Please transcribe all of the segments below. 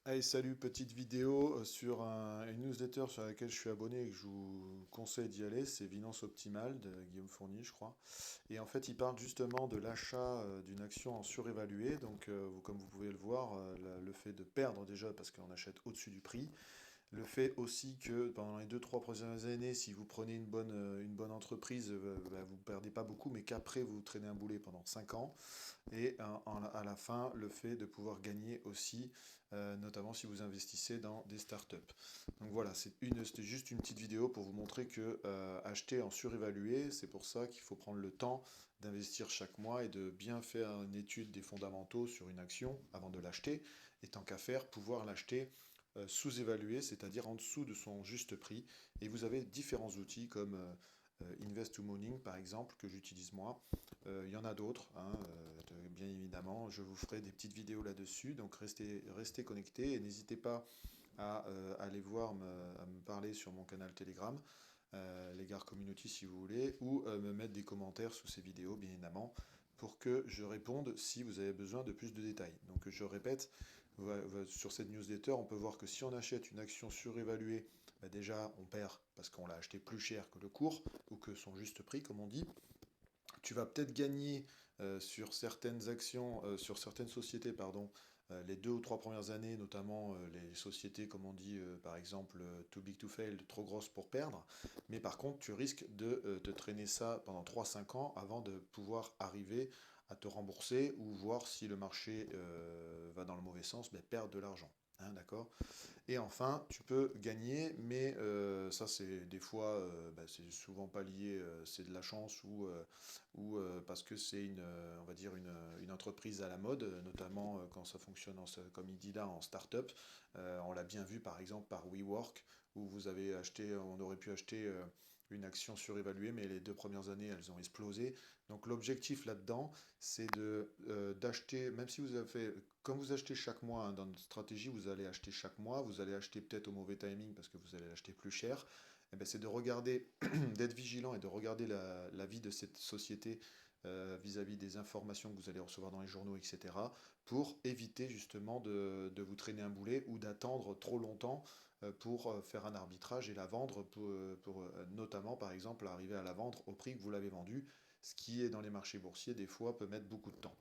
Hey, salut, petite vidéo sur une newsletter sur laquelle je suis abonné et que je vous conseille d'y aller, c'est Finance Optimale de Guillaume Fournier, je crois. Et en fait, il parle justement de l'achat d'une action en surévalué. Donc, comme vous pouvez le voir, le fait de perdre déjà parce qu'on achète au-dessus du prix, le fait aussi que pendant les deux trois prochaines années, si vous prenez une bonne entreprise, bah, vous ne perdez pas beaucoup, mais qu'après vous traînez un boulet pendant 5 ans. Et à la fin, le fait de pouvoir gagner aussi, notamment si vous investissez dans des startups. Donc voilà, c'était juste une petite vidéo pour vous montrer que acheter en surévalué, c'est pour ça qu'il faut prendre le temps d'investir chaque mois et de bien faire une étude des fondamentaux sur une action avant de l'acheter. Et tant qu'à faire, pouvoir l'acheter sous-évalué, c'est-à-dire en dessous de son juste prix. Et vous avez différents outils comme Invest to Morning par exemple, que j'utilise moi. Il y en a d'autres, hein, bien évidemment. Je vous ferai des petites vidéos là-dessus, donc restez connectés et n'hésitez pas à aller à me parler sur mon canal Telegram, les Gare Community si vous voulez, ou me mettre des commentaires sous ces vidéos, bien évidemment, pour que je réponde si vous avez besoin de plus de détails. Donc je répète, sur cette newsletter, on peut voir que si on achète une action surévaluée, bah déjà on perd parce qu'on l'a acheté plus cher que le cours, ou que son juste prix, comme on dit. Tu vas peut-être gagner sur certaines actions, sur certaines sociétés, pardon, les deux ou trois premières années, notamment les sociétés, comme on dit, par exemple, too big to fail, trop grosses pour perdre. Mais par contre, tu risques de te traîner ça pendant 3 5 ans avant de pouvoir arriver à te rembourser ou voir si le marché va dans le mauvais sens, ben, perdre de l'argent. Hein, d'accord? Et enfin, tu peux gagner, mais ça c'est des fois, bah, c'est souvent pas lié, c'est de la chance ou parce que c'est on va dire une entreprise à la mode, notamment quand ça fonctionne comme il dit là en start-up. On l'a bien vu par exemple par WeWork, où on aurait pu acheter une action surévaluée, mais les 2 premières années elles ont explosé. Donc l'objectif là-dedans, c'est d'acheter, même si vous avez fait, comme vous achetez chaque mois, hein, dans notre stratégie, vous allez acheter chaque mois, vous allez acheter peut-être au mauvais timing parce que vous allez l'acheter plus cher. Eh ben, c'est de regarder, d'être vigilant et de regarder la vie de cette société vis-à-vis des informations que vous allez recevoir dans les journaux, etc., pour éviter justement de vous traîner un boulet ou d'attendre trop longtemps pour faire un arbitrage et la vendre, notamment par exemple arriver à la vendre au prix que vous l'avez vendu, ce qui est dans les marchés boursiers des fois peut mettre beaucoup de temps.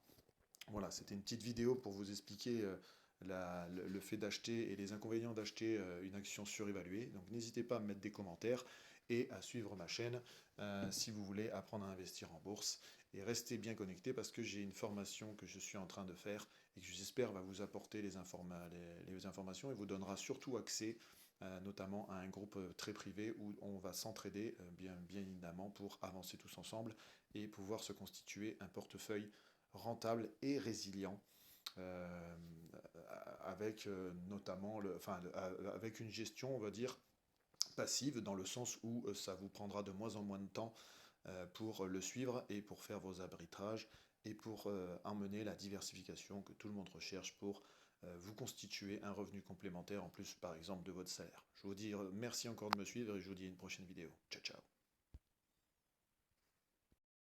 Voilà, c'était une petite vidéo pour vous expliquer le fait d'acheter et les inconvénients d'acheter une action surévaluée. Donc n'hésitez pas à me mettre des commentaires et à suivre ma chaîne si vous voulez apprendre à investir en bourse. Et restez bien connectés parce que j'ai une formation que je suis en train de faire et que j'espère va vous apporter les informations et vous donnera surtout accès notamment à un groupe très privé où on va s'entraider bien évidemment pour avancer tous ensemble et pouvoir se constituer un portefeuille rentable et résilient euh, avec notamment avec une gestion, on va dire, passive dans le sens où ça vous prendra de moins en moins de temps pour le suivre et pour faire vos arbitrages et pour emmener la diversification que tout le monde recherche pour vous constituer un revenu complémentaire en plus par exemple de votre salaire. Je vous dis merci encore de me suivre et je vous dis à une prochaine vidéo. Ciao ciao.